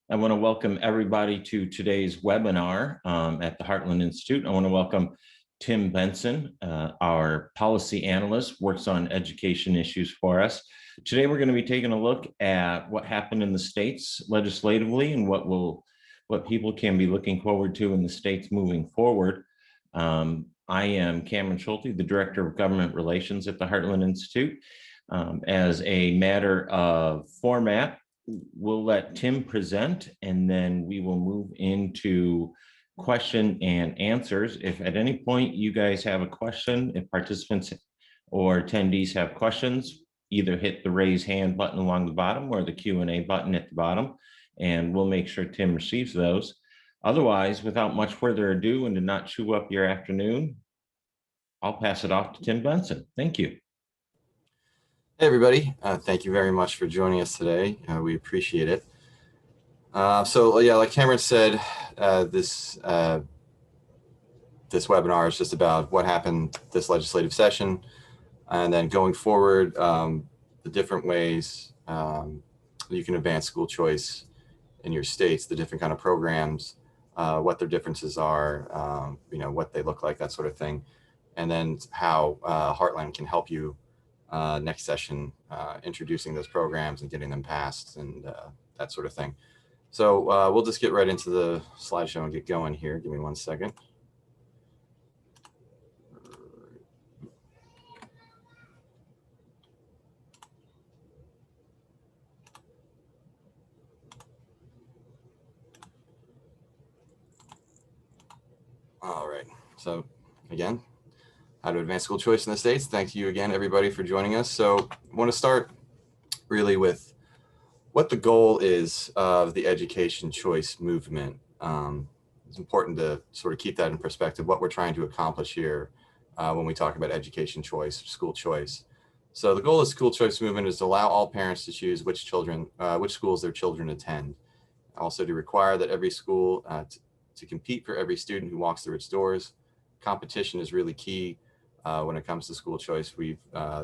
I want to welcome everybody to today's webinar at the Heartland Institute. I want to welcome Tim Benson, our policy analyst, works on education issues for us. Today, we're going to be taking a look at what happened in the states legislatively and what people can be looking forward to in the states moving forward. I am Cameron Sholty, the Director of Government Relations at the Heartland Institute. As a matter of format, we'll let Tim present, and then we will move into question and answers. If at any point you guys have a question, if participants or attendees have questions, either hit the raise hand button along the bottom or the Q&A button at the bottom, and we'll make sure Tim receives those. Otherwise, without much further ado and to not chew up your afternoon, I'll pass it off to Tim Benson. Thank you. Hey everybody, thank you very much for joining us today. We appreciate it. So yeah, like Cameron said, this webinar is just about what happened this legislative session, and then going forward, the different ways you can advance school choice in your states, the different kind of programs, what their differences are, what they look like, that sort of thing, and then how Heartland can help you next session, introducing those programs and getting them passed and that sort of thing. So we'll just get right into the slideshow and get going here. Give me 1 second. All right, so again, how to advance school choice in the states. Thank you again, everybody, for joining us. So I want to start really with what the goal is of the education choice movement. It's important to sort of keep that in perspective, what we're trying to accomplish here when we talk about education choice, school choice. So the goal of the school choice movement is to allow all parents to choose which schools their children attend. Also to require that every school to compete for every student who walks through its doors. Competition is really key when it comes to school choice.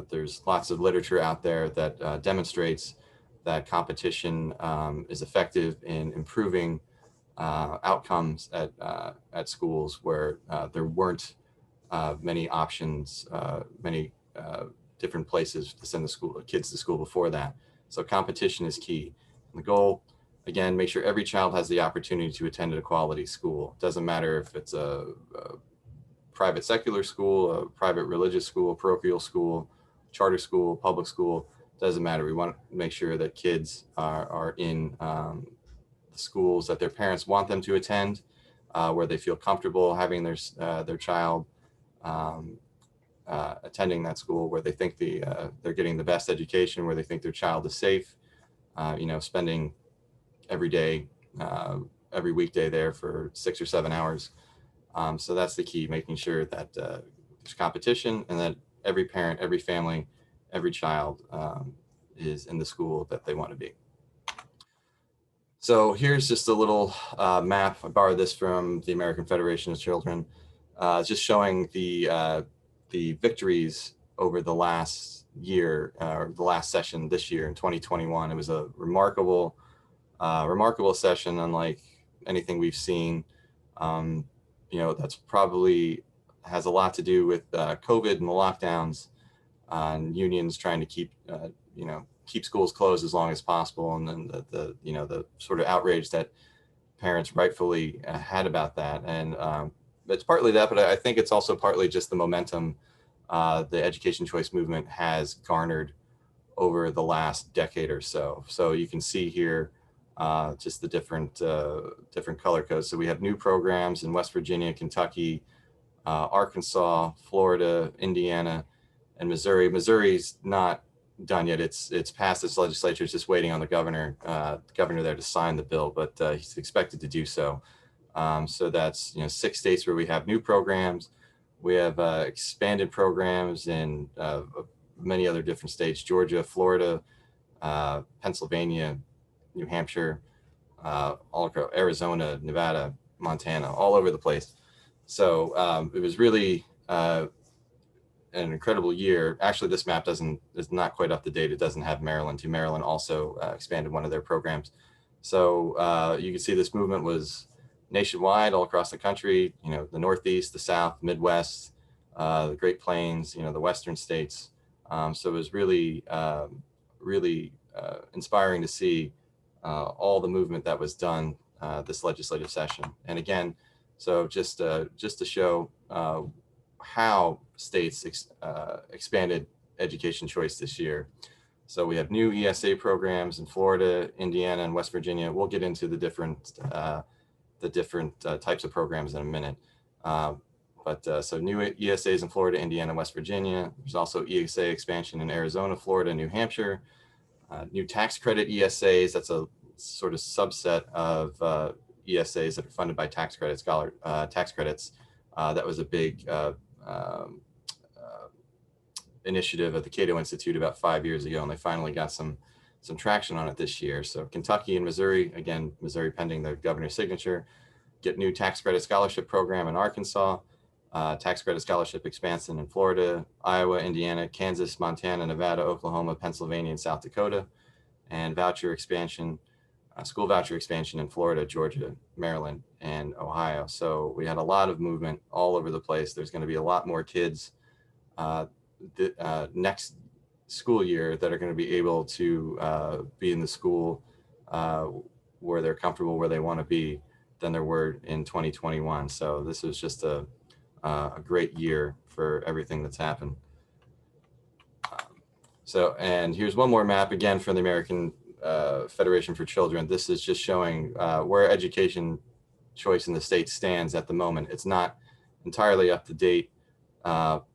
There's lots of literature out there that demonstrates that competition is effective in improving outcomes at schools where there weren't many options, many different places to send the kids to school before that. So competition is key. And the goal, again, make sure every child has the opportunity to attend a quality school. Doesn't matter if it's a private secular school, a private religious school, parochial school, charter school, public school, doesn't matter. We want to make sure that kids are in the schools that their parents want them to attend, where they feel comfortable having their child attending that school, where they think they're getting the best education, where they think their child is safe, spending every day, every weekday there for 6 or 7 hours. So that's the key, making sure that there's competition and that every parent, every family, every child is in the school that they want to be. So here's just a little map. I borrowed this from the American Federation of Children, just showing the victories over the last year, or the last session this year in 2021. It was a remarkable session, unlike anything we've seen. That's probably has a lot to do with COVID and the lockdowns, and unions trying to keep schools closed as long as possible, and then the sort of outrage that parents rightfully had about that. And it's partly that, but I think it's also partly just the momentum the education choice movement has garnered over the last decade or so. So you can see here just the different color codes. So we have new programs in West Virginia, Kentucky, Arkansas, Florida, Indiana, and Missouri. Missouri's not done yet. It's passed its legislature. It's just waiting on the governor there to sign the bill, but he's expected to do so. So that's 6 states where we have new programs. We have expanded programs in many other different states: Georgia, Florida, Pennsylvania, New Hampshire, all across Arizona, Nevada, Montana, all over the place. So it was really an incredible year. Actually, this map is not quite up to date. It doesn't have Maryland too. Maryland also expanded one of their programs. So you can see this movement was nationwide, all across the country, the Northeast, the South, Midwest, the Great Plains, the Western states. So it was really, really inspiring to see all the movement that was done this legislative session. And again, so just to show how states expanded education choice this year. So we have new ESA programs in Florida, Indiana, and West Virginia. We'll get into the different types of programs in a minute. So new ESAs in Florida, Indiana, West Virginia. There's also ESA expansion in Arizona, Florida, New Hampshire. New tax credit ESAs. That's a sort of subset of ESAs that are funded by tax credits. That was a big initiative at the Cato Institute about 5 years ago, and they finally got some traction on it this year. So Kentucky and Missouri, again, Missouri pending the governor's signature, get new tax credit scholarship program in Arkansas, tax credit scholarship expansion in Florida, Iowa, Indiana, Kansas, Montana, Nevada, Oklahoma, Pennsylvania, and South Dakota, and voucher expansion, school voucher expansion in Florida, Georgia, Maryland, and Ohio. So we had a lot of movement all over the place. There's going to be a lot more kids next school year that are going to be able to be in the school where they're comfortable, where they want to be, than there were in 2021. So this was just a great year for everything that's happened. And here's one more map again from the American Federation for Children. This is just showing where education choice in the state stands at the moment. It's not entirely up to date, but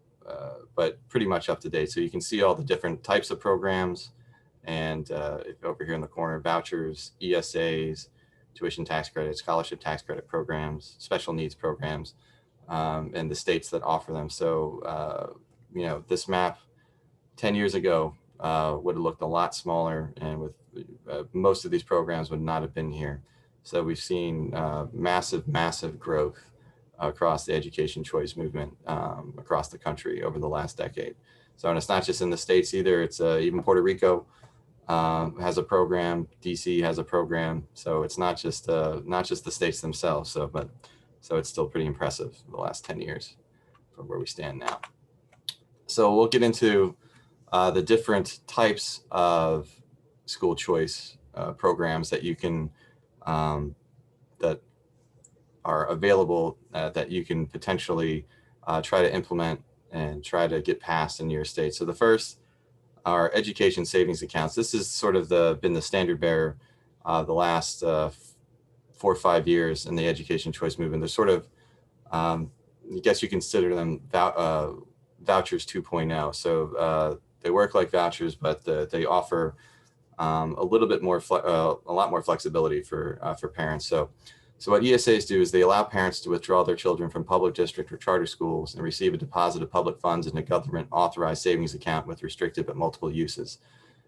pretty much up to date. So you can see all the different types of programs, and over here in the corner, vouchers, ESAs, tuition tax credit, scholarship tax credit programs, special needs programs, and the states that offer them. So, this map 10 years ago would have looked a lot smaller, and with most of these programs would not have been here. So we've seen massive growth across the education choice movement across the country over the last decade. So, and it's not just in the States either. It's even Puerto Rico has a program, DC has a program. So it's not just the states themselves. So it's still pretty impressive the last 10 years from where we stand now. So we'll get into the different types of school choice programs that you can that are available that you can potentially try to implement and try to get passed in your state. So the first are education savings accounts. This is sort of been the standard bearer the last 4 or 5 years in the education choice movement. They're sort of, I guess you consider them Vouchers 2.0. So they work like vouchers, but they offer a little bit more, a lot more flexibility for parents. So what ESAs do is they allow parents to withdraw their children from public district or charter schools and receive a deposit of public funds in a government authorized savings account with restricted but multiple uses.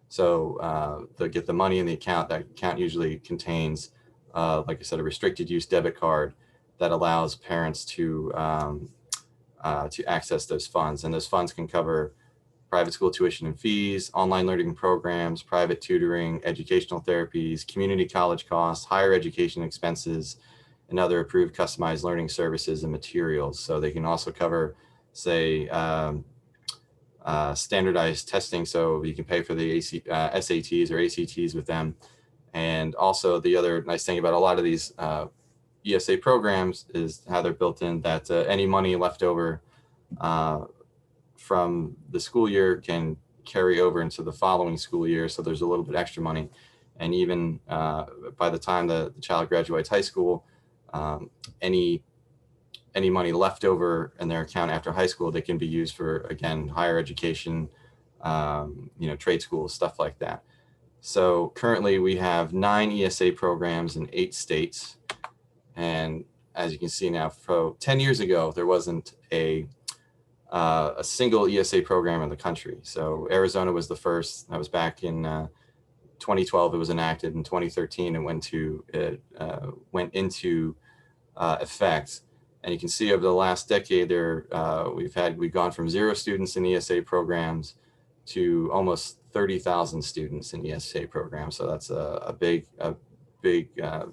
So they'll get the money in the account. That account usually contains, like I said, a restricted use debit card that allows parents to access those funds. And those funds can cover private school tuition and fees, online learning programs, private tutoring, educational therapies, community college costs, higher education expenses, and other approved customized learning services and materials. So they can also cover, say, standardized testing. So you can pay for the SATs or ACTs with them. And also the other nice thing about a lot of these ESA programs is how they're built in, that any money left over from the school year can carry over into the following school year. So there's a little bit extra money. And even by the time the child graduates high school, any money left over in their account after high school, they can be used for, again, higher education, trade schools, stuff like that. So currently we have 9 ESA programs in 8 states. And as you can see now, 10 years ago, there wasn't a single ESA program in the country. So Arizona was the first. That was back in 2012. It was enacted. In 2013, it went into effect. And you can see over the last decade, we've gone from 0 students in ESA programs to almost 30,000 students in ESA programs. So that's a big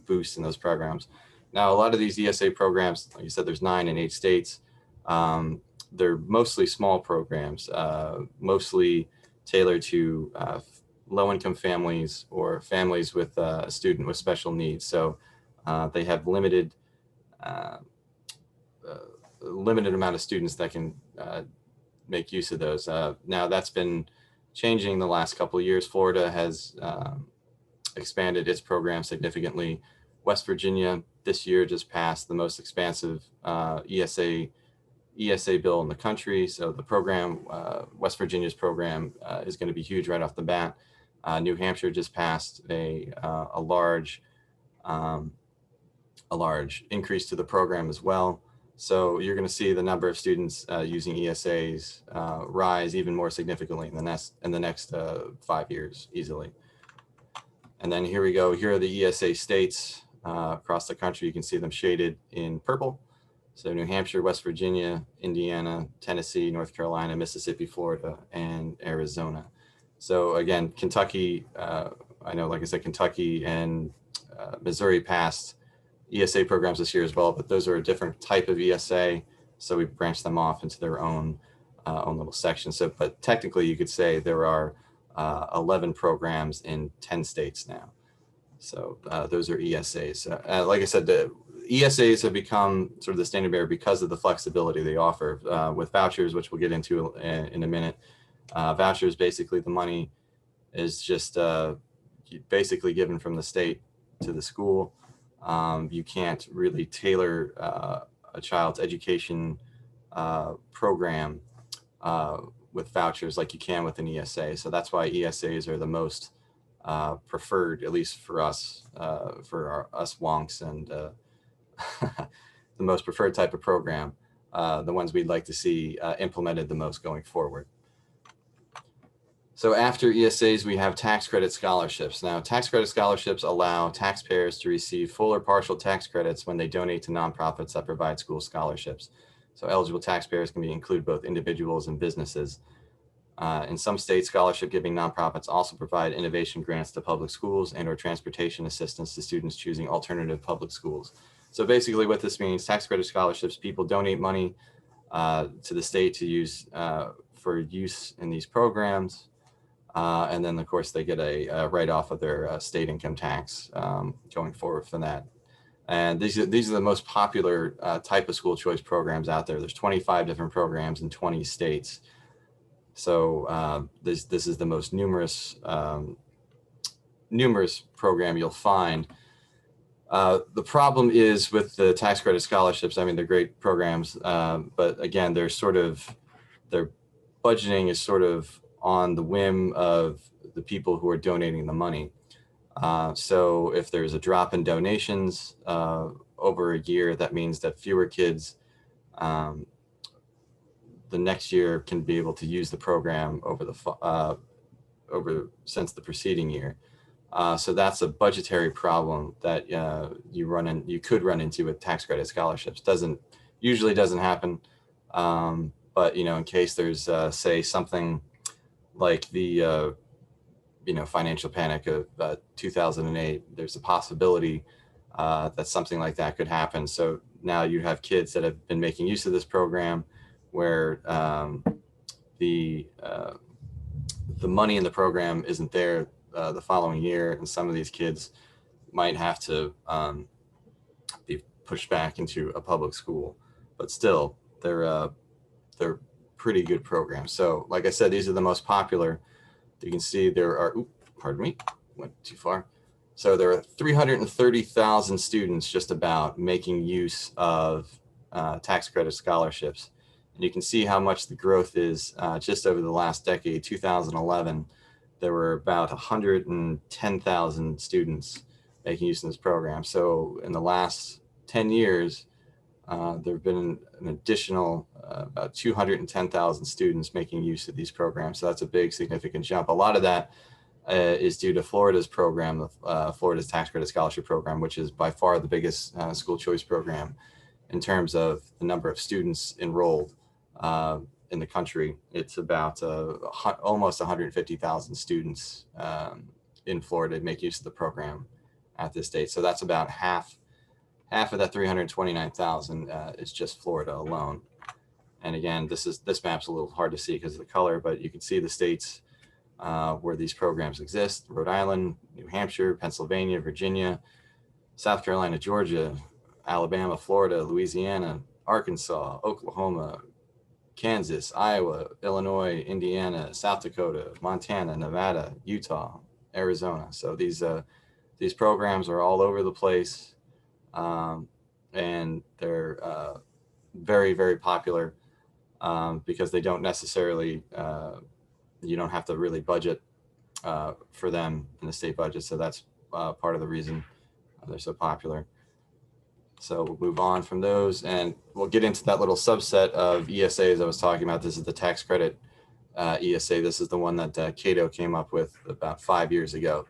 boost in those programs. Now, a lot of these ESA programs, like you said, there's 9 in 8 states. They're mostly small programs, mostly tailored to low-income families or families with a student with special needs. So they have limited amount of students that can make use of those. Now that's been changing the last couple of years. Florida has expanded its program significantly. West Virginia this year just passed the most expansive ESA bill in the country. So the program, West Virginia's program, is going to be huge right off the bat. New Hampshire just passed a large increase to the program as well. So you're going to see the number of students using ESAs rise even more significantly in the next 5 years easily. And then here we go. Here are the ESA states across the country. You can see them shaded in purple. So New Hampshire, West Virginia, Indiana, Tennessee, North Carolina, Mississippi, Florida, and Arizona. So again, Kentucky, I know, like I said, Kentucky and Missouri passed ESA programs this year as well, but those are a different type of ESA. So we branched them off into their own little section. So, but technically you could say there are 11 programs in 10 states now. So those are ESAs. Like I said, the ESAs have become sort of the standard bearer because of the flexibility they offer with vouchers, which we'll get into in a minute. Vouchers, basically the money is just basically given from the state to the school. You can't really tailor a child's education program with vouchers like you can with an ESA. So that's why ESAs are the most preferred, at least for us, us wonks, and the most preferred type of program, the ones we'd like to see implemented the most going forward. So after ESAs, we have tax credit scholarships. Now, tax credit scholarships allow taxpayers to receive full or partial tax credits when they donate to nonprofits that provide school scholarships. So eligible taxpayers can include both individuals and businesses. In some states, scholarship giving nonprofits also provide innovation grants to public schools and or transportation assistance to students choosing alternative public schools. So basically what this means, tax credit scholarships, people donate money to the state to use for use in these programs. And then, of course, they get a write-off of their state income tax going forward from that. And these are the most popular type of school choice programs out there. There's 25 different programs in 20 states. So this is the most numerous program you'll find. The problem is with the tax credit scholarships. I mean, they're great programs, but again, their budgeting is sort of on the whim of the people who are donating the money. So if there's a drop in donations over a year, that means that fewer kids the next year can be able to use the program since the preceding year. So that's a budgetary problem that you could run into with tax credit scholarships. Usually doesn't happen, but in case there's say something like the financial panic of 2008, there's a possibility that something like that could happen. So now you have kids that have been making use of this program where the money in the program isn't there the following year, and some of these kids might have to be pushed back into a public school. But still, they're pretty good programs. So like I said, these are the most popular. You can see there are, pardon me, went too far. So there are 330,000 students just about making use of tax credit scholarships. And you can see how much the growth is just over the last decade. 2011, there were about 110,000 students making use of this program. So in the last 10 years, there have been an additional about 210,000 students making use of these programs. So that's a big, significant jump. A lot of that is due to Florida's program, Florida's tax credit scholarship program, which is by far the biggest school choice program in terms of the number of students enrolled in the country. It's about almost 150,000 students in Florida make use of the program. at this date. So that's about half of that 329,000 is just Florida alone. And again, this map's a little hard to see because of the color, but you can see the states where these programs exist: Rhode Island, New Hampshire, Pennsylvania, Virginia, South Carolina, Georgia, Alabama, Florida, Louisiana, Arkansas, Oklahoma, Kansas, Iowa, Illinois, Indiana, South Dakota, Montana, Nevada, Utah, Arizona. So these programs are all over the place, and they're very, very popular because they don't necessarily, you don't have to really budget for them in the state budget. So that's part of the reason they're so popular. So we'll move on from those, and we'll get into that little subset of ESAs I was talking about. This is the tax credit ESA. This is the one that Cato came up with about 5 years ago.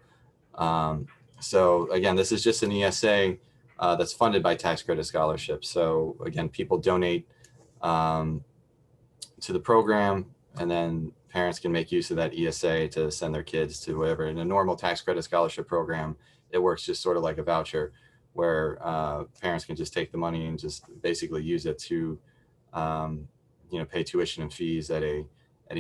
So again, this is just an ESA that's funded by tax credit scholarships. So again, people donate to the program, and then parents can make use of that ESA to send their kids to whatever. In a normal tax credit scholarship program, it works just sort of like a voucher, where parents can just take the money and just basically use it to, pay tuition and fees at a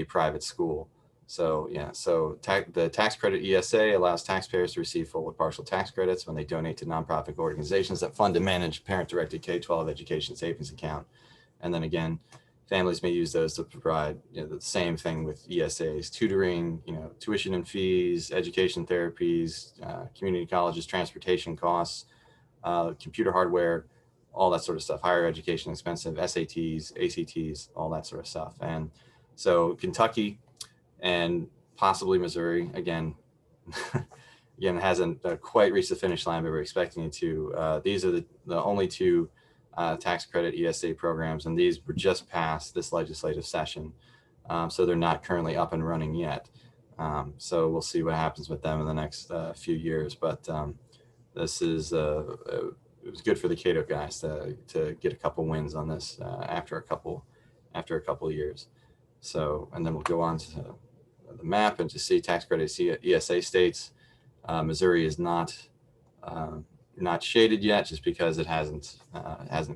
private school. So yeah, so the tax credit ESA allows taxpayers to receive full or partial tax credits when they donate to nonprofit organizations that fund and manage parent-directed K-12 education savings account. And then again, families may use those to provide the same thing with ESAs: tutoring, tuition and fees, education therapies, community colleges, transportation costs, computer hardware, all that sort of stuff, higher education expensive, SATs, ACTs, all that sort of stuff. And so Kentucky and possibly Missouri, again, hasn't quite reached the finish line, but we're expecting it to. These are the only two tax credit ESA programs, and these were just passed this legislative session. So they're not currently up and running yet. So we'll see what happens with them in the next few years. But this is it was good for the Cato guys to get a couple wins on this after a couple of years. So, and then we'll go on to the map and to see tax credit ESA states. Missouri is not shaded yet, just because it hasn't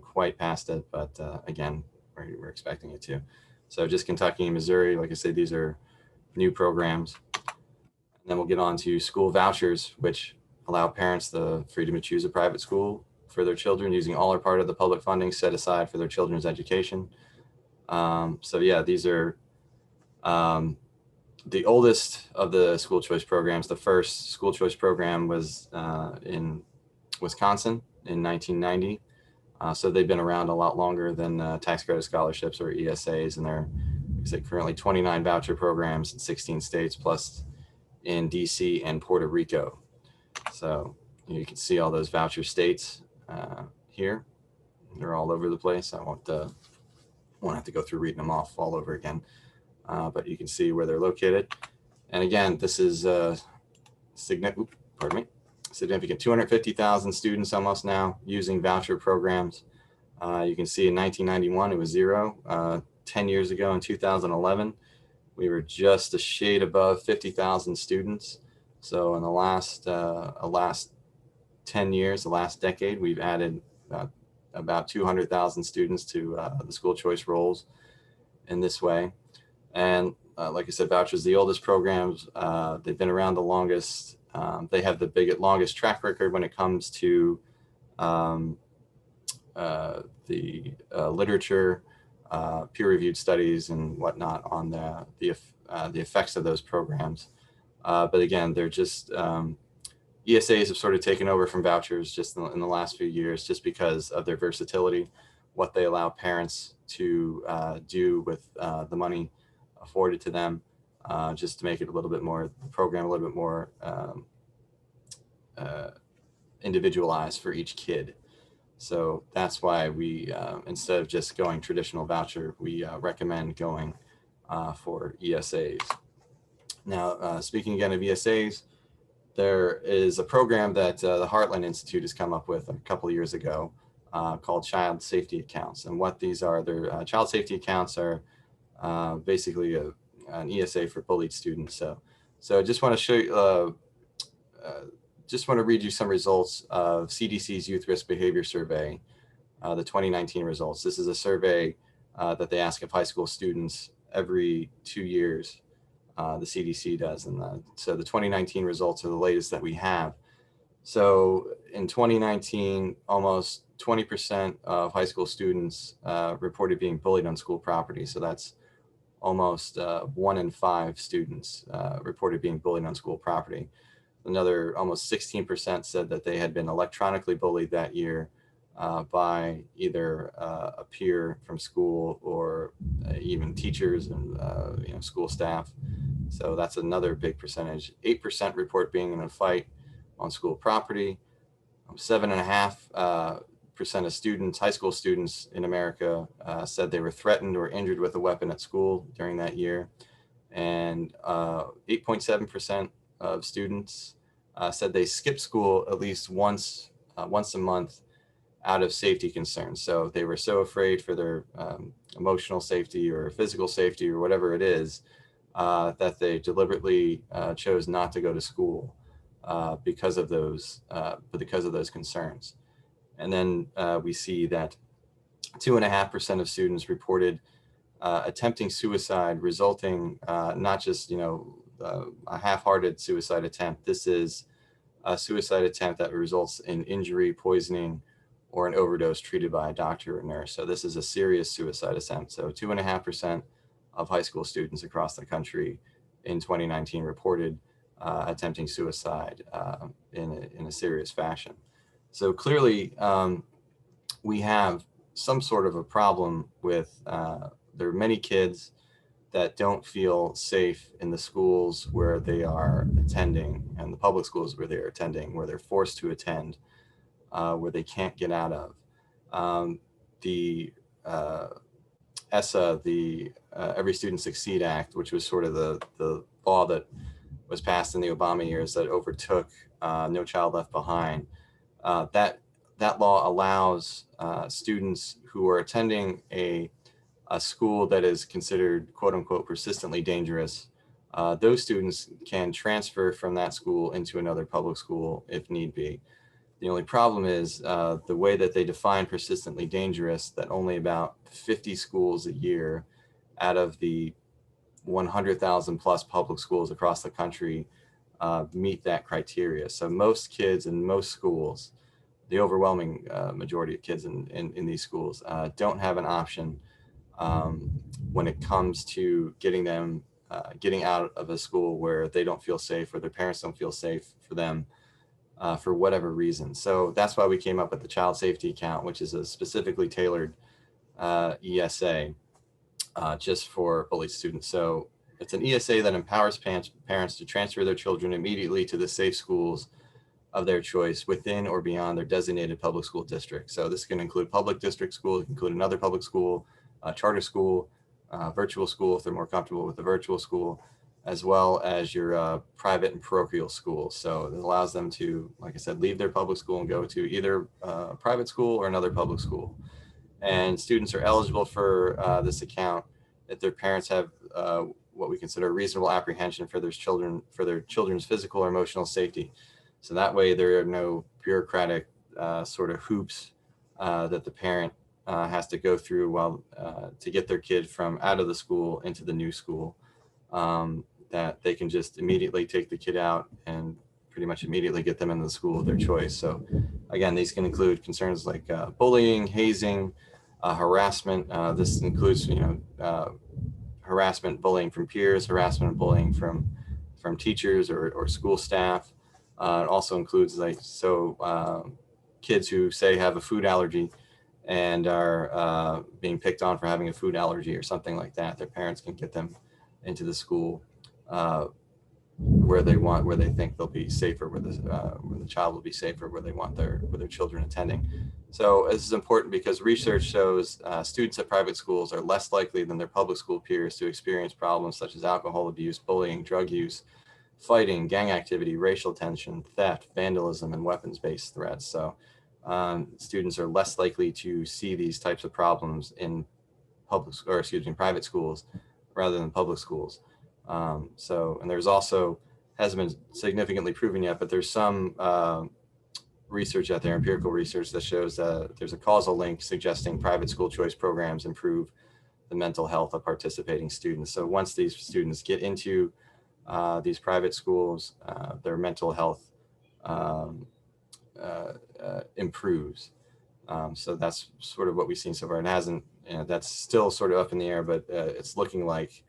quite passed it. But again, we're expecting it to. So just Kentucky and Missouri, like I said, these are new programs. And then we'll get on to school vouchers, which allow parents the freedom to choose a private school for their children using all or part of the public funding set aside for their children's education. So yeah, these are the oldest of the school choice programs. The first school choice program was in Wisconsin in 1990. So they've been around a lot longer than tax credit scholarships or ESAs, and there are currently 29 voucher programs in 16 states, plus in DC and Puerto Rico. So you can see all those voucher states here. They're all over the place. I won't have to go through reading them off all over again, but you can see where they're located. And again, this is significant. 250,000 students almost now using voucher programs. You can see in 1991 it was 0. 10 years ago in 2011, we were just a shade above 50,000 students. So in the last 10 years, the last decade, we've added about 200,000 students to the school choice rolls in this way. And like I said, vouchers, the oldest programs, they've been around the longest. They have the longest track record when it comes to the literature, peer-reviewed studies and whatnot on the effects of those programs. But again, they're just ESAs have sort of taken over from vouchers just in the last few years, just because of their versatility, what they allow parents to do with the money afforded to them, just to make it a little bit more, the program a little bit more individualized for each kid. So that's why we, instead of just going traditional voucher, we recommend going for ESAs. Now, speaking again of ESAs, there is a program that the Heartland Institute has come up with a couple of years ago called child safety accounts. And what these are, their child safety accounts are basically an ESA for bullied students. So I just want to show you just want to read you some results of CDC's Youth Risk Behavior Survey, the 2019 results. This is a survey that they ask of high school students every 2 years. The CDC does. And so the 2019 results are the latest that we have. So in 2019, almost 20% of high school students reported being bullied on school property. So that's almost 1 in 5 students reported being bullied on school property. Another almost 16% said that they had been electronically bullied that year by either a peer from school or even teachers and school staff. So that's another big percentage. 8% report being in a fight on school property. 7.5% of students, high school students in America, said they were threatened or injured with a weapon at school during that year. And 8.7% of students said they skipped school at least once a month out of safety concerns. So they were so afraid for their emotional safety or physical safety or whatever it is that they deliberately chose not to go to school because of those concerns. And then we see that 2.5% of students reported attempting suicide, resulting not just a half-hearted suicide attempt. This is a suicide attempt that results in injury, poisoning, or an overdose treated by a doctor or nurse. So this is a serious suicide attempt. So 2.5% of high school students across the country in 2019 reported attempting suicide in a serious fashion. So clearly, we have some sort of a problem with there are many kids that don't feel safe in the schools where they are attending and the public schools where they are attending, where they're forced to attend, where they can't get out of. The ESA, the Every Student Succeed Act, which was sort of the law that was passed in the Obama years that overtook No Child Left Behind, that law allows students who are attending a school that is considered quote unquote persistently dangerous. Those students can transfer from that school into another public school if need be. The only problem is the way that they define persistently dangerous, that only about 50 schools a year out of the 100,000 plus public schools across the country meet that criteria. So most kids in most schools, the overwhelming majority of kids in these schools don't have an option when it comes to getting out of a school where they don't feel safe or their parents don't feel safe for them for whatever reason. So that's why we came up with the Child Safety Account, which is a specifically tailored ESA just for bullied students. So it's an ESA that empowers parents to transfer their children immediately to the safe schools of their choice within or beyond their designated public school district. So this can include public district school, it can include another public school, charter school, virtual school if they're more comfortable with the virtual school, as well as your private and parochial schools. So it allows them to, like I said, leave their public school and go to either a private school or another public school. And students are eligible for this account if their parents have what we consider reasonable apprehension for their children's physical or emotional safety. So that way there are no bureaucratic sort of hoops that the parent has to go through to get their kid from out of the school into the new school. That they can just immediately take the kid out and pretty much immediately get them into the school of their choice. So again, these can include concerns like bullying, hazing, harassment. This includes, harassment, bullying from peers, harassment and bullying from teachers or school staff. It also includes kids who say have a food allergy and are being picked on for having a food allergy or something like that. Their parents can get them into the school where they think they'll be safer, where the child will be safer, where they want their children attending. So this is important because research shows students at private schools are less likely than their public school peers to experience problems such as alcohol abuse, bullying, drug use, fighting, gang activity, racial tension, theft, vandalism, and weapons-based threats. So students are less likely to see these types of problems in private schools rather than public schools. And there's also hasn't been significantly proven yet, but there's some research out there, empirical research, that shows there's a causal link suggesting private school choice programs improve the mental health of participating students. So once these students get into these private schools, their mental health improves. So that's sort of what we've seen so far. It hasn't, that's still sort of up in the air, but it's looking like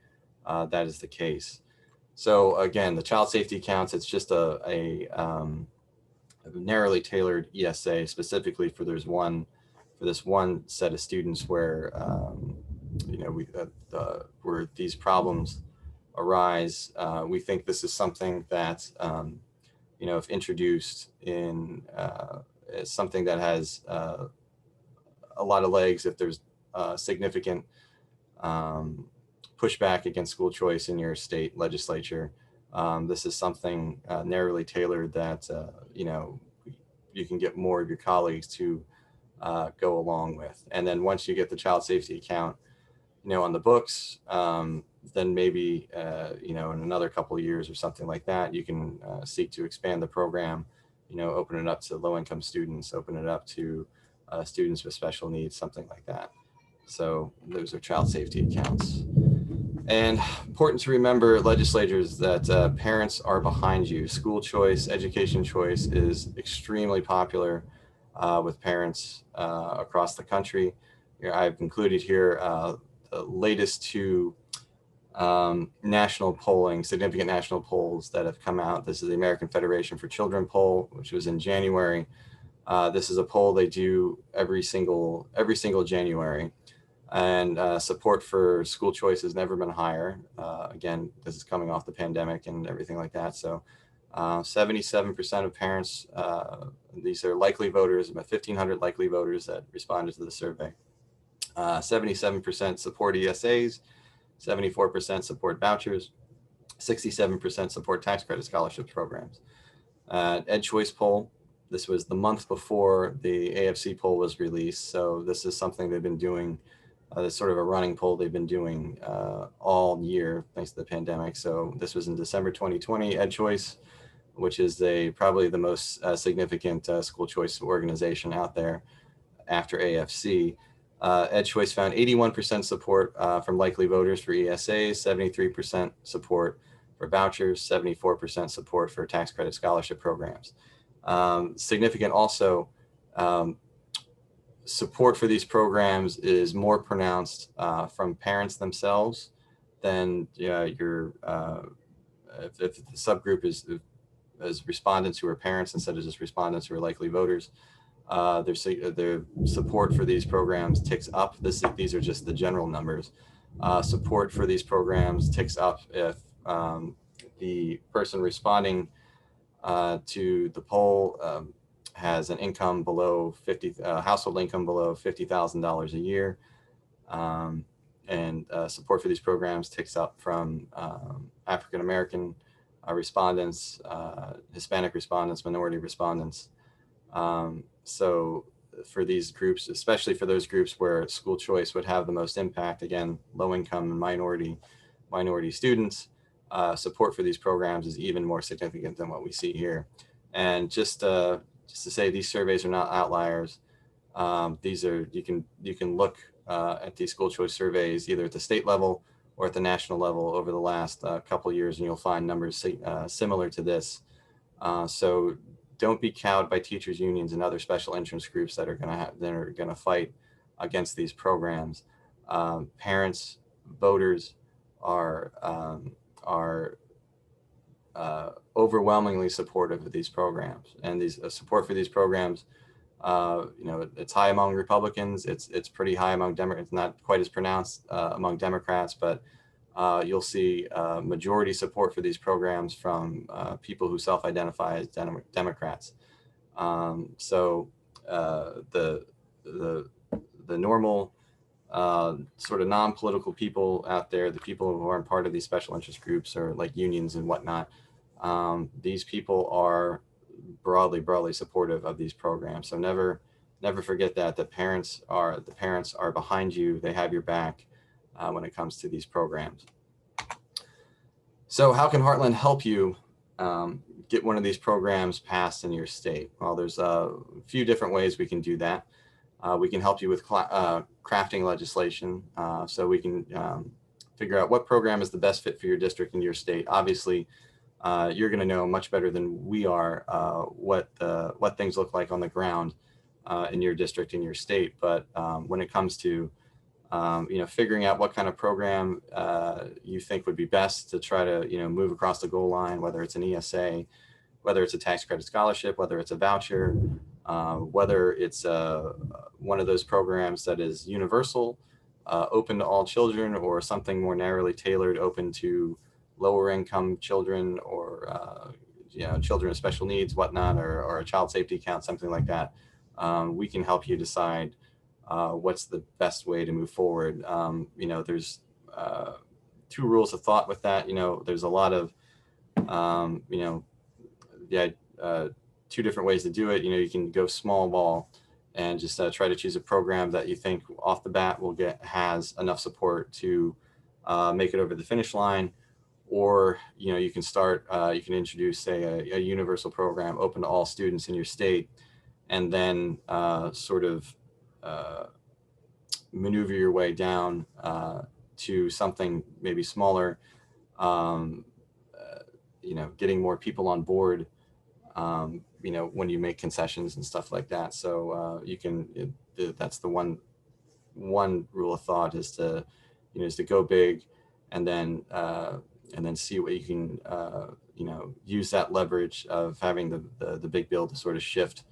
that is the case. So again, the child safety accounts, it's just a narrowly tailored ESA specifically for this one set of students where where these problems arise. We think this is something that if introduced in is something that has a lot of legs, if there's significant pushback against school choice in your state legislature, this is something narrowly tailored that you can get more of your colleagues to go along with. And then once you get the child safety account on the books, then maybe in another couple of years or something like that, you can seek to expand the program, open it up to low-income students, open it up to students with special needs, something like that. So those are child safety accounts. And important to remember, legislators, that parents are behind you. School choice, education choice is extremely popular with parents across the country. I've included here the latest two national polling, significant national polls that have come out. This is the American Federation for Children poll, which was in January. This is a poll they do every single January. And support for school choice has never been higher. Again, this is coming off the pandemic and everything like that. So 77% of parents, these are likely voters, about 1,500 likely voters that responded to the survey. 77% support ESAs, 74% support vouchers, 67% support tax credit scholarship programs. Ed Choice poll, this was the month before the AFC poll was released. So this is something they've been doing. This sort of a running poll they've been doing all year thanks to the pandemic. So this was in December 2020, Ed Choice, which is probably the most significant school choice organization out there after AFC. Ed Choice found 81% support from likely voters for ESAs, 73% support for vouchers, 74% support for tax credit scholarship programs. Significant also, support for these programs is more pronounced from parents themselves than if the subgroup is respondents who are parents instead of just respondents who are likely voters. Their support for these programs ticks up. These are just the general numbers. Support for these programs ticks up if the person responding to the poll has an income below household income below $50,000 a year, and support for these programs ticks up from African American respondents, Hispanic respondents, minority respondents. So for these groups, especially for those groups where school choice would have the most impact, again, low income and minority students, support for these programs is even more significant than what we see here. And just to say, these surveys are not outliers. These are, you can look at these school choice surveys either at the state level or at the national level over the last couple of years, and you'll find numbers similar to this. So don't be cowed by teachers unions and other special interest groups that are going to fight against these programs. Parents, voters are overwhelmingly supportive of these programs, and these support for these programs. It's high among Republicans. It's pretty high among Democrats. It's not quite as pronounced among Democrats, but you'll see majority support for these programs from people who self-identify as Democrats. So the normal sort of non-political people out there, the people who aren't part of these special interest groups or like unions and whatnot, these people are broadly supportive of these programs. So never forget that the parents are behind you. They have your back when it comes to these programs. So how can Heartland help you get one of these programs passed in your state? Well, there's a few different ways we can do that. We can help you with crafting legislation, so we can figure out what program is the best fit for your district and your state. Obviously, you're going to know much better than we are what things look like on the ground in your district and your state. But when it comes to figuring out what kind of program you think would be best to try to move across the goal line, whether it's an ESA, whether it's a tax credit scholarship, whether it's a voucher, whether it's one of those programs that is universal, open to all children, or something more narrowly tailored, open to lower income children, or children with special needs, whatnot, or a child safety account, something like that. We can help you decide what's the best way to move forward. There's two rules of thought with that. There's a lot of two different ways to do it. You can go small ball and just try to choose a program that you think off the bat has enough support to make it over the finish line. Or you can start, you can introduce, say, a universal program open to all students in your state, and then sort of maneuver your way down to something maybe smaller, getting more people on board, when you make concessions and stuff like that. So that's the one rule of thought, is to go big, and then see what you can, use that leverage of having the big bill to sort of shift,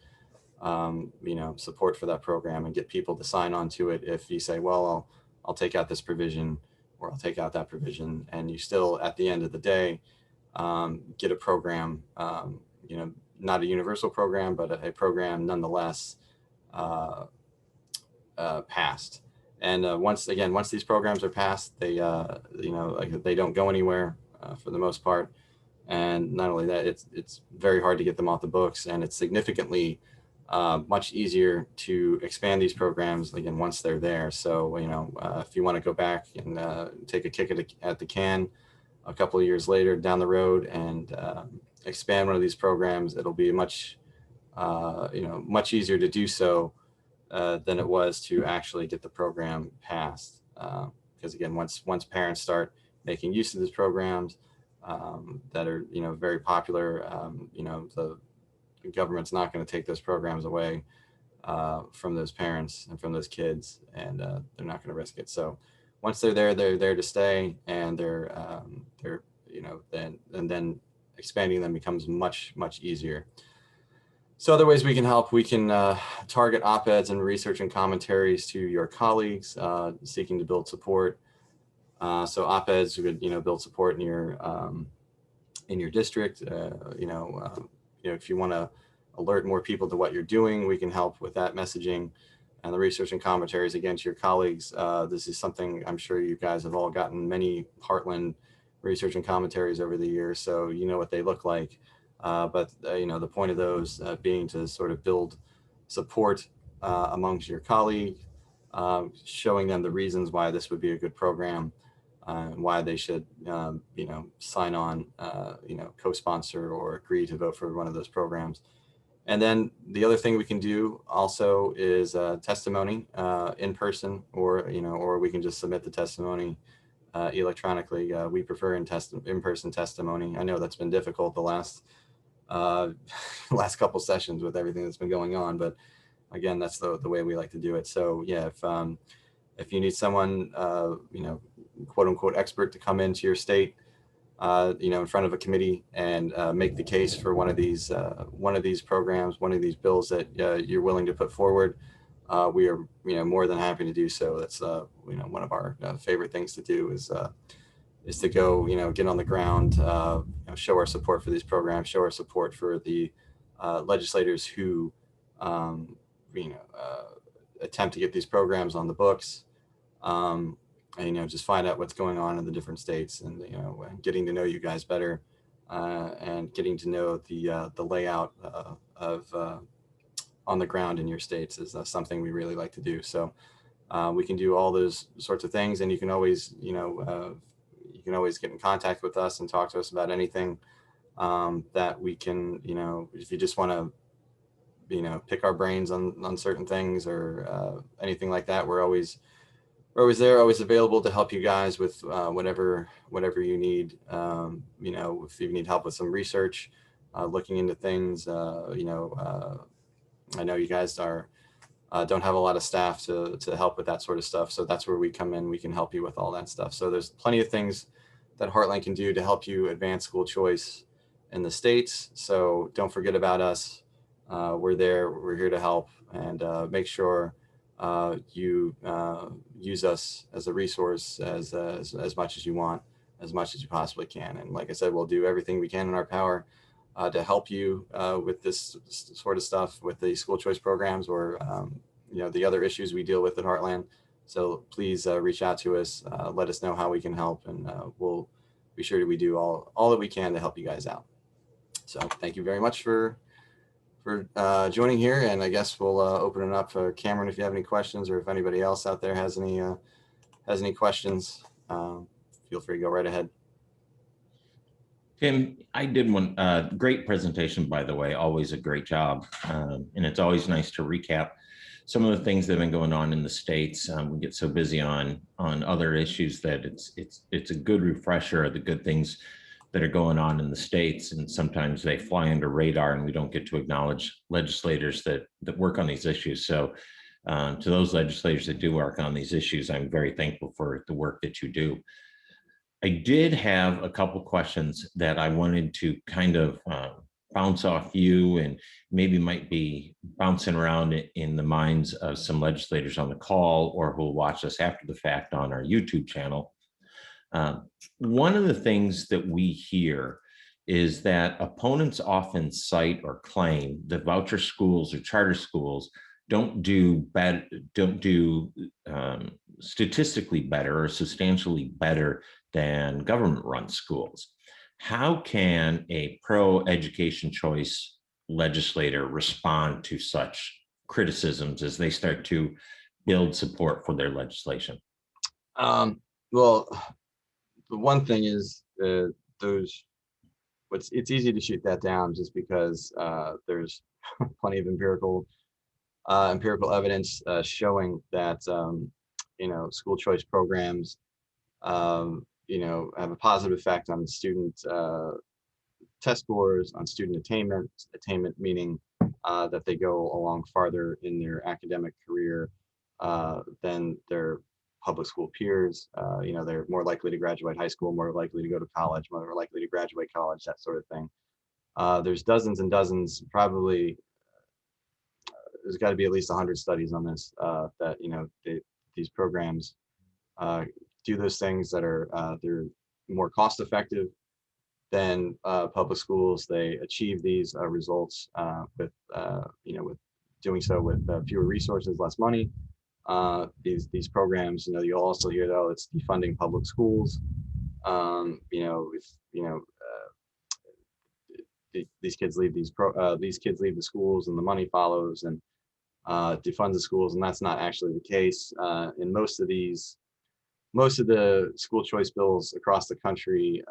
support for that program and get people to sign on to it. If you say, well, I'll take out this provision, or I'll take out that provision, and you still, at the end of the day, get a program, not a universal program, but a program nonetheless passed. And once these programs are passed, they they don't go anywhere for the most part. And not only that, it's very hard to get them off the books, and it's significantly much easier to expand these programs again once they're there. So if you want to go back and take a kick at the can a couple of years later down the road and expand one of these programs, it'll be much easier to do so than it was to actually get the program passed. Because again, once parents start making use of these programs that are very popular, the government's not going to take those programs away from those parents and from those kids, and they're not going to risk it. So once they're there to stay, and then expanding them becomes much easier. So other ways we can help: we can target op-eds and research and commentaries to your colleagues seeking to build support. So op-eds would build support in your district. If you want to alert more people to what you're doing, we can help with that messaging. And the research and commentaries, again, to your colleagues. This is something I'm sure you guys have all gotten many Heartland research and commentaries over the years, so you know what they look like. But the point of those being to sort of build support amongst your colleague, showing them the reasons why this would be a good program, and why they should, sign on, co-sponsor or agree to vote for one of those programs. And then the other thing we can do also is testimony in person, or we can just submit the testimony electronically. We prefer in-person testimony. I know that's been difficult the last couple sessions with everything that's been going on, but again, that's the way we like to do it. So yeah, if you need someone, quote unquote expert to come into your state, in front of a committee and make the case for one of these programs, one of these bills that you're willing to put forward, we are more than happy to do so. That's one of our favorite things to do is to go get on the ground, show our support for these programs, show our support for the legislators who attempt to get these programs on the books. And just find out what's going on in the different states, and getting to know you guys better, and getting to know the layout of on the ground in your states is something we really like to do. So we can do all those sorts of things, and you can always get in contact with us and talk to us about anything. that we can, if you just want to, pick our brains on certain things or anything like that, we're always there, always available to help you guys with whatever you need. If you need help with some research, looking into things, I know you guys don't have a lot of staff to help with that sort of stuff. So that's where we come in. We can help you with all that stuff. So there's plenty of things that Heartland can do to help you advance school choice in the States. So don't forget about us. We're there. We're here to help, and make sure you use us as a resource as much as you want, as much as you possibly can. And like I said, we'll do everything we can in our power to help you with this sort of stuff, with the school choice programs, or the other issues we deal with at Heartland. So please reach out to us, let us know how we can help, and we'll be sure we do all that we can to help you guys out. So thank you very much for joining here, and I guess we'll open it up for Cameron if you have any questions, or if anybody else out there has any questions. Feel free to go right ahead. Tim, I did one great presentation, by the way, always a great job. And it's always nice to recap some of the things that have been going on in the States. We get so busy on other issues that it's a good refresher of the good things that are going on in the States. And sometimes they fly under radar and we don't get to acknowledge legislators that work on these issues. So to those legislators that do work on these issues, I'm very thankful for the work that you do. I did have a couple questions that I wanted to kind of bounce off you, and maybe might be bouncing around in the minds of some legislators on the call or who will watch us after the fact on our YouTube channel. One of the things that we hear is that opponents often cite or claim that voucher schools or charter schools don't do statistically better or substantially better than government-run schools. How can a pro-education choice legislator respond to such criticisms as they start to build support for their legislation? Well, the one thing is it's easy to shoot that down just because there's plenty of empirical evidence showing that school choice programs have a positive effect on student test scores, on student attainment meaning that they go along farther in their academic career than their public school peers. They're more likely to graduate high school, more likely to go to college, more likely to graduate college, that sort of thing. There's dozens and dozens, probably there's got to be at least 100 studies on this, that these programs do those things that are they're more cost effective than public schools. They achieve these results with doing so with fewer resources, less money. These programs, you'll also hear, though, it's defunding public schools. These kids leave the schools and the money follows and defunds the schools, and that's not actually the case. In most of the school choice bills across the country,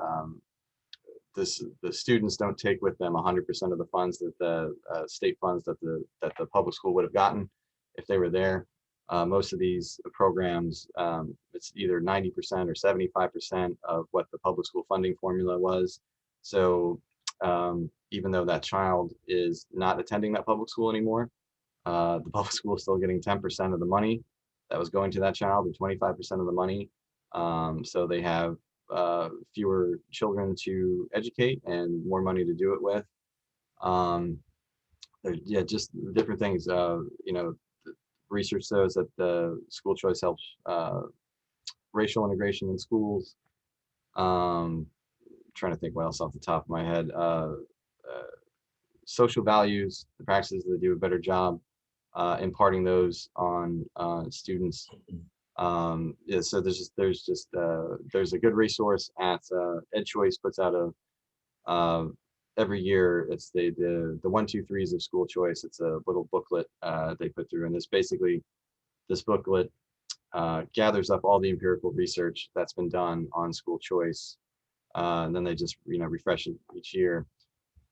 the students don't take with them 100% of the funds that the state funds that the public school would have gotten if they were there. Most of these programs, it's either 90% or 75% of what the public school funding formula was. So even though that child is not attending that public school anymore, the public school is still getting 10% of the money that was going to that child, or 25% of the money. So they have fewer children to educate and more money to do it with. Just different things. Research shows that the school choice helps racial integration in schools. Trying to think what else off the top of my head. Social values, the practices that do a better job imparting those on students. So there's a good resource at EdChoice puts out every year. It's the 1, 2, 3s of school choice. It's a little booklet they put through, and this booklet gathers up all the empirical research that's been done on school choice and then they just refresh it each year,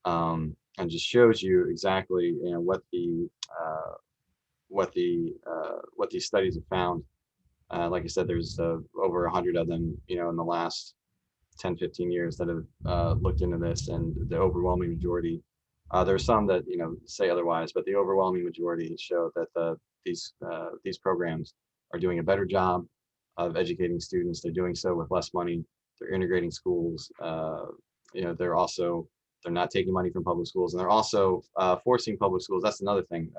and just shows you exactly what these studies have found. Like I said, there's over 100 of them, in the last 10-15 years that have looked into this, and the overwhelming majority. There are some that say otherwise, but the overwhelming majority show that these programs are doing a better job of educating students. They're doing so with less money. They're integrating schools. They're not taking money from public schools, and they're also forcing public schools. That's another thing.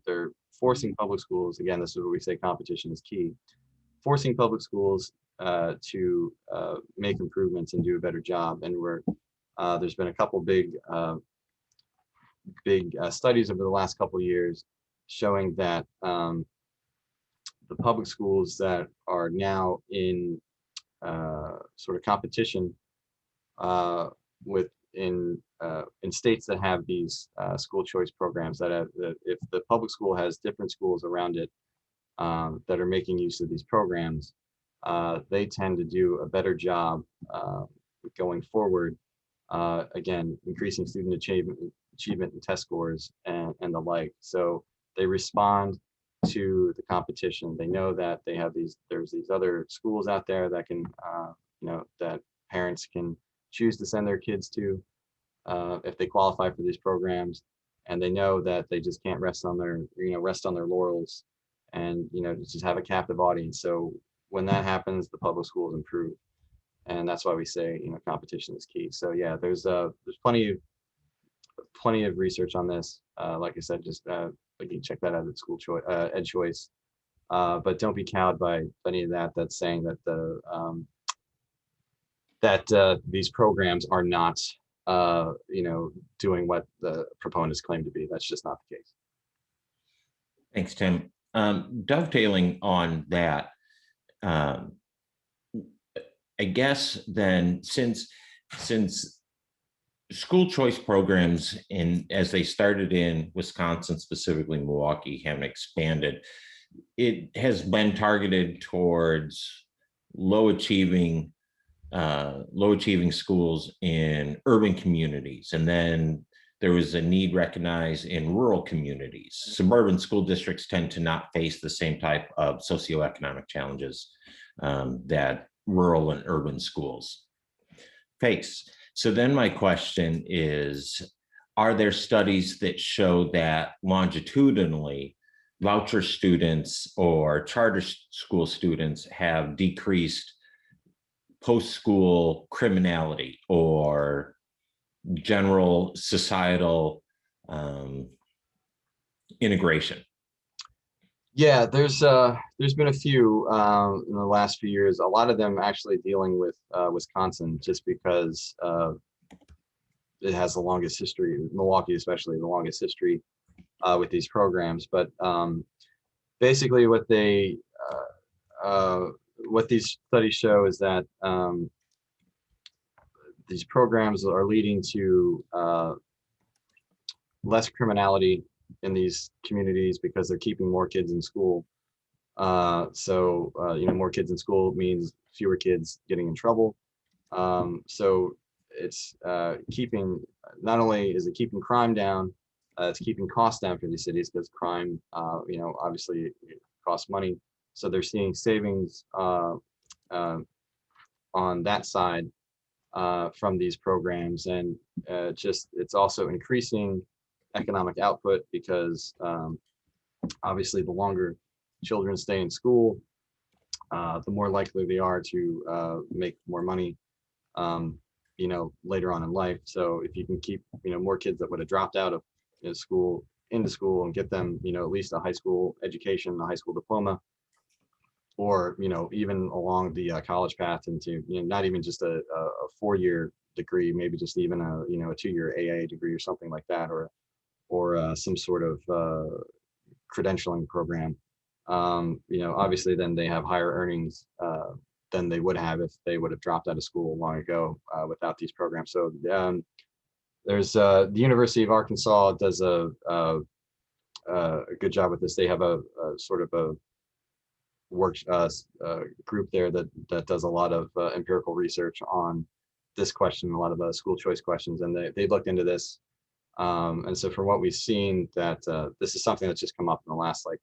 They're forcing public schools. Again, this is where we say competition is key. Forcing public schools to make improvements and do a better job. And there's been a couple big studies over the last couple of years showing that the public schools that are now in sort of competition in states that have these school choice programs, that if the public school has different schools around it that are making use of these programs, they tend to do a better job going forward. Again, increasing student achievement and test scores and the like. So they respond to the competition. They know that there's these other schools out there that can, that parents can choose to send their kids to if they qualify for these programs, and they know that they just can't rest on their laurels and just have a captive audience. So when that happens, the public schools improve, and that's why we say competition is key. So yeah, there's plenty of research on this. Like I said, just you can check that out at school choice, EdChoice. But don't be cowed by any of that. That's saying that these programs are not doing what the proponents claim to be. That's just not the case. Thanks, Tim. Dovetailing on that, I guess then, since school choice programs, as they started in Wisconsin, specifically Milwaukee, haven't expanded, it has been targeted towards low achieving schools in urban communities. And then there was a need recognized in rural communities. Suburban school districts tend to not face the same type of socioeconomic challenges that rural and urban schools face. So then my question is, are there studies that show that longitudinally voucher students or charter school students have decreased post-school criminality or general societal integration? Yeah, there's been a few in the last few years. A lot of them actually dealing with Wisconsin, just because it has the longest history. Milwaukee, especially, the longest history with these programs. But basically, what these studies show is that these programs are leading to less criminality in these communities because they're keeping more kids in school. More kids in school means fewer kids getting in trouble. So it's not only is it keeping crime down, it's keeping costs down for these cities, because crime, obviously it costs money. So they're seeing savings on that side from these programs, and it's also increasing economic output, because obviously the longer children stay in school, the more likely they are to make more money later on in life. So if you can keep more kids that would have dropped out of school into school and get them at least a high school education, a high school diploma, or even along the college path into not even just a 4-year degree, maybe just even a 2-year AA degree or something like that, or some sort of credentialing program. Obviously then they have higher earnings than they would have if they would have dropped out of school long ago without these programs. So there's the University of Arkansas does a good job with this. They have a sort of a work group there that does a lot of empirical research on this question, a lot of the school choice questions, and they looked into this. And so from what we've seen, that this is something that's just come up in the last like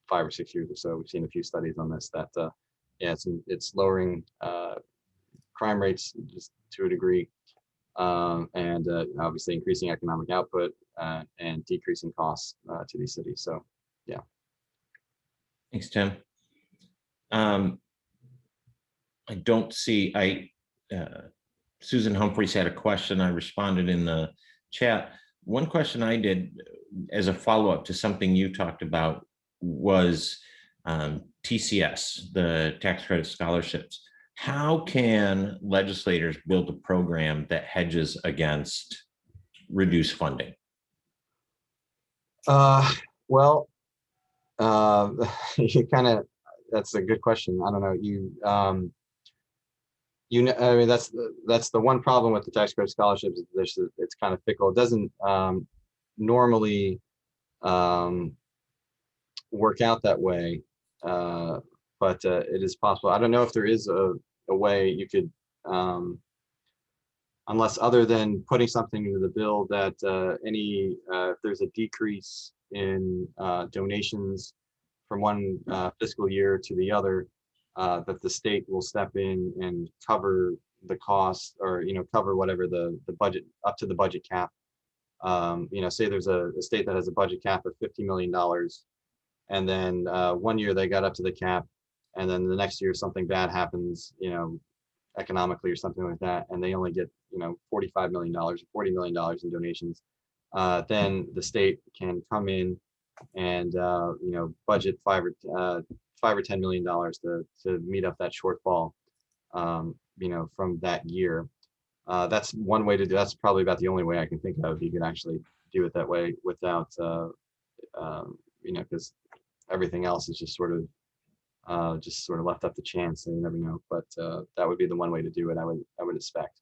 5 or 6 years or so. We've seen a few studies on this that yeah, it's lowering crime rates just to a degree, and obviously increasing economic output and decreasing costs to these cities. So yeah. Thanks, Tim. I don't see, Susan Humphreys had a question. I responded in the chat. One question I did as a follow-up to something you talked about was TCS, the tax credit scholarships. How can legislators build a program that hedges against reduced funding? Well, you kind of, that's a good question. I don't know. I mean, that's the one problem with the tax credit scholarships. It's kind of fickle. It doesn't normally work out that way, but it is possible. I don't know if there is a way you could, unless other than putting something into the bill that if there's a decrease in donations from one fiscal year to the other, that the state will step in and cover the cost, or cover whatever the budget up to the budget cap. Say there's a state that has a budget cap of $50 million, and then 1 year they got up to the cap, and then the next year something bad happens, economically or something like that, and they only get $45 million or $40 million in donations. Then the state can come in and budget $5 or $10 million to meet up that shortfall, from that year. That's one way to do. That's probably about the only way I can think of. You can actually do it that way without, because everything else is just sort of left up to chance, so you never know. But that would be the one way to do it, I would expect.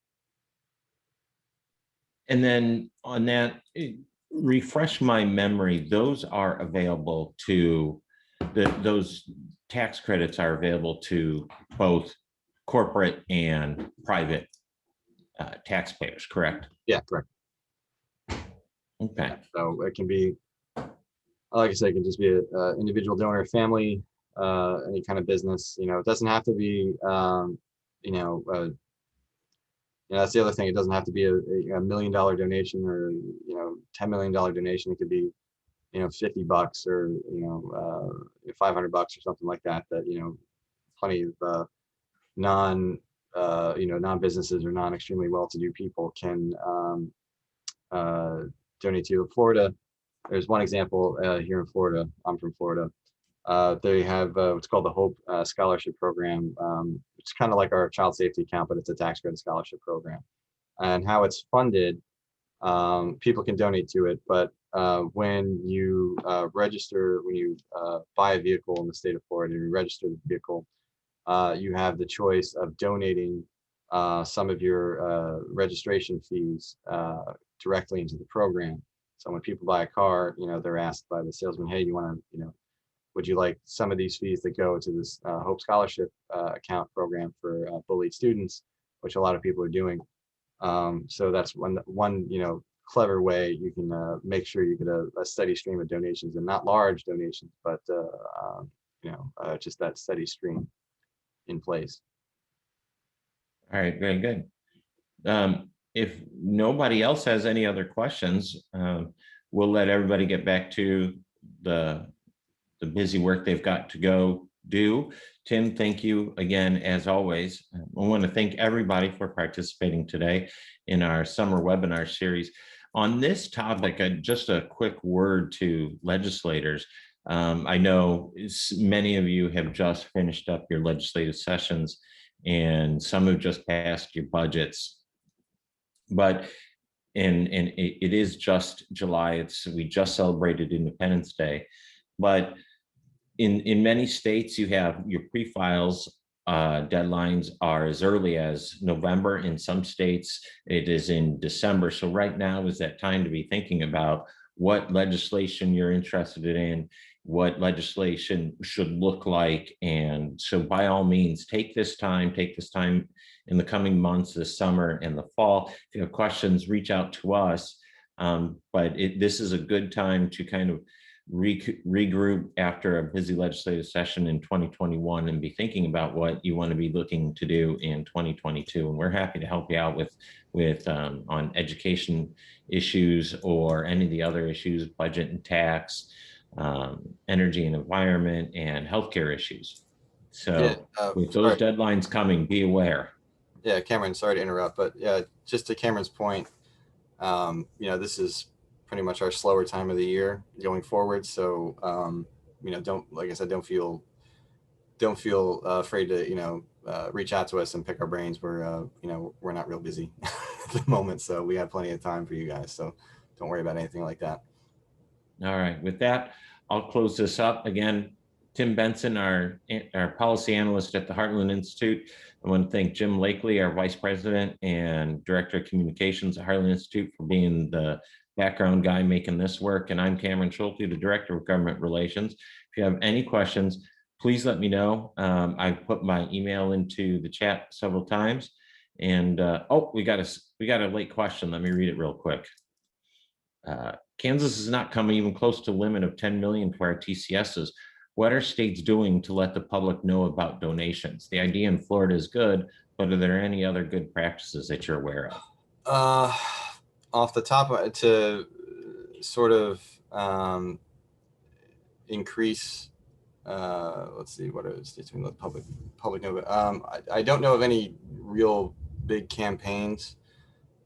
And then on that, refresh my memory, those are available to, those tax credits are available to both corporate and private taxpayers, correct? Yeah, correct. Okay. So it can be, like I said, it can just be an individual donor, family, any kind of business. It doesn't have to be, that's the other thing. It doesn't have to be a $1 million donation or $10 million donation. It could be $50 or $500 or something like that. That plenty of non-businesses or non-extremely well-to-do people can donate to. Florida, there's one example here in Florida. I'm from Florida. They have what's called the Hope Scholarship Program. It's kind of like our child safety account, but it's a tax credit scholarship program. And how it's funded, people can donate to it, but when you register, when you buy a vehicle in the state of Florida and you register the vehicle, you have the choice of donating some of your registration fees directly into the program. So when people buy a car, they're asked by the salesman, hey, you want to, would you like some of these fees that go to this Hope Scholarship account program for bullied students, which a lot of people are doing. So that's one clever way you can make sure you get a steady stream of donations, and not large donations, but just that steady stream in place. All right, very good. If nobody else has any other questions, we'll let everybody get back to the busy work they've got to go do. Tim, thank you again, as always. I want to thank everybody for participating today in our summer webinar series. On this topic, just a quick word to legislators. I know many of you have just finished up your legislative sessions, and some have just passed your budgets. But it is just July. We just celebrated Independence Day. But in many states, you have your pre-files deadlines are as early as November. In some states, it is in December. So right now is that time to be thinking about what legislation you're interested in, what legislation should look like. And so by all means, take this time in the coming months, this summer and the fall. If you have questions, reach out to us. But this is a good time to kind of regroup after a busy legislative session in 2021 and be thinking about what you want to be looking to do in 2022. And we're happy to help you out with on education issues or any of the other issues, budget and tax, energy and environment, and healthcare issues. So with those deadlines coming, be aware. Yeah, Cameron, sorry to interrupt, but yeah, just to Cameron's point, this is pretty much our slower time of the year going forward. So, don't, like I said, don't feel afraid to, reach out to us and pick our brains. We're not real busy at the moment, so we have plenty of time for you guys. So don't worry about anything like that. All right, with that, I'll close this up. Again, Tim Benson, our policy analyst at the Heartland Institute. I want to thank Jim Lakely, our Vice President and Director of Communications at Heartland Institute, for being the background guy making this work. And I'm Cameron Sholty, the Director of Government Relations. If you have any questions, please let me know. I've put my email into the chat several times. And we got a late question. Let me read it real quick. Kansas is not coming even close to the limit of 10 million for our TCSs. What are states doing to let the public know about donations? The idea in Florida is good, but are there any other good practices that you're aware of? Off the top, to sort of increase, let's see, what are states doing to let public know? I don't know of any real big campaigns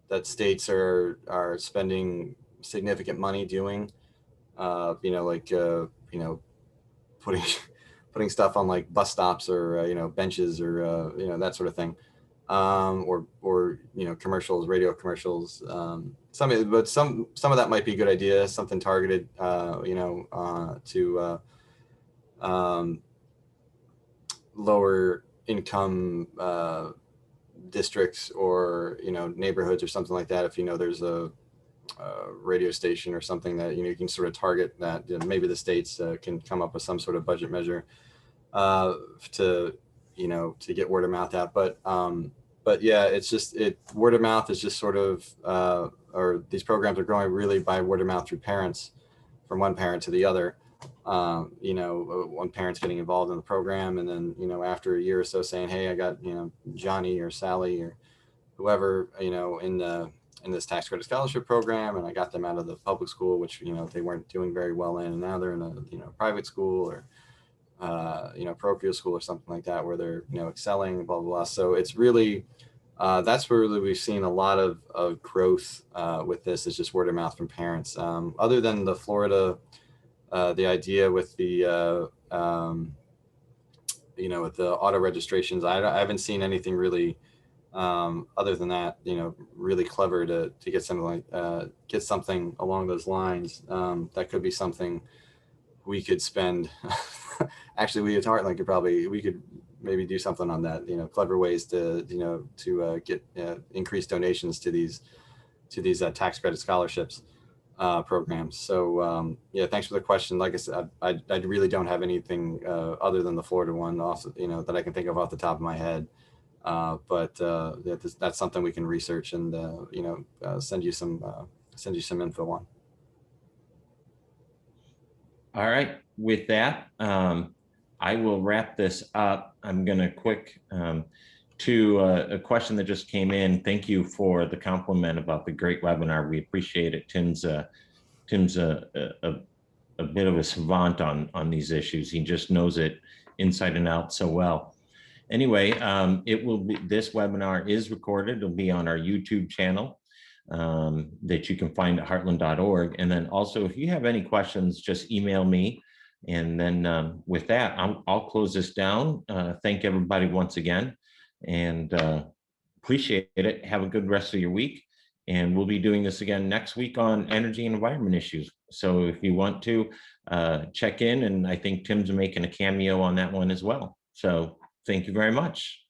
that states are spending significant money doing. Putting stuff on like bus stops or benches or that sort of thing, or commercials, radio commercials. Some of that might be a good idea. Something targeted, to lower income districts or neighborhoods or something like that. If there's a radio station or something that you can sort of target that, maybe the states can come up with some sort of budget measure to get word of mouth out. But yeah, it's just word of mouth is just sort of or these programs are growing really by word of mouth through parents, from one parent to the other. One parent's getting involved in the program, and then after a year or so saying, hey, I got Johnny or Sally or whoever in this tax credit scholarship program, and I got them out of the public school, which they weren't doing very well in, and now they're in a private school or parochial school or something like that, where they're excelling, blah blah blah. So it's really that's where really we've seen a lot of growth with this, is just word of mouth from parents. Other than the Florida, the idea with the with the auto registrations, I haven't seen anything really other than that, really clever to get something like get something along those lines. That could be something we could spend. Actually, we at Heartland we could maybe do something on that. Clever ways to get increased donations to these tax credit scholarships programs. So yeah, thanks for the question. Like I said, I really don't have anything other than the Florida one that I can think of off the top of my head. But that's something we can research and send you some info on. All right, with that, I will wrap this up. I'm going to to a question that just came in. Thank you for the compliment about the great webinar. We appreciate it. Tim's a bit of a savant on these issues. He just knows it inside and out so well. Anyway, this webinar is recorded. It'll be on our YouTube channel that you can find at heartland.org. And then also, if you have any questions, just email me. And then with that, I'll close this down. Thank everybody once again, and appreciate it. Have a good rest of your week. And we'll be doing this again next week on energy and environment issues. So if you want to check in, and I think Tim's making a cameo on that one as well. So thank you very much.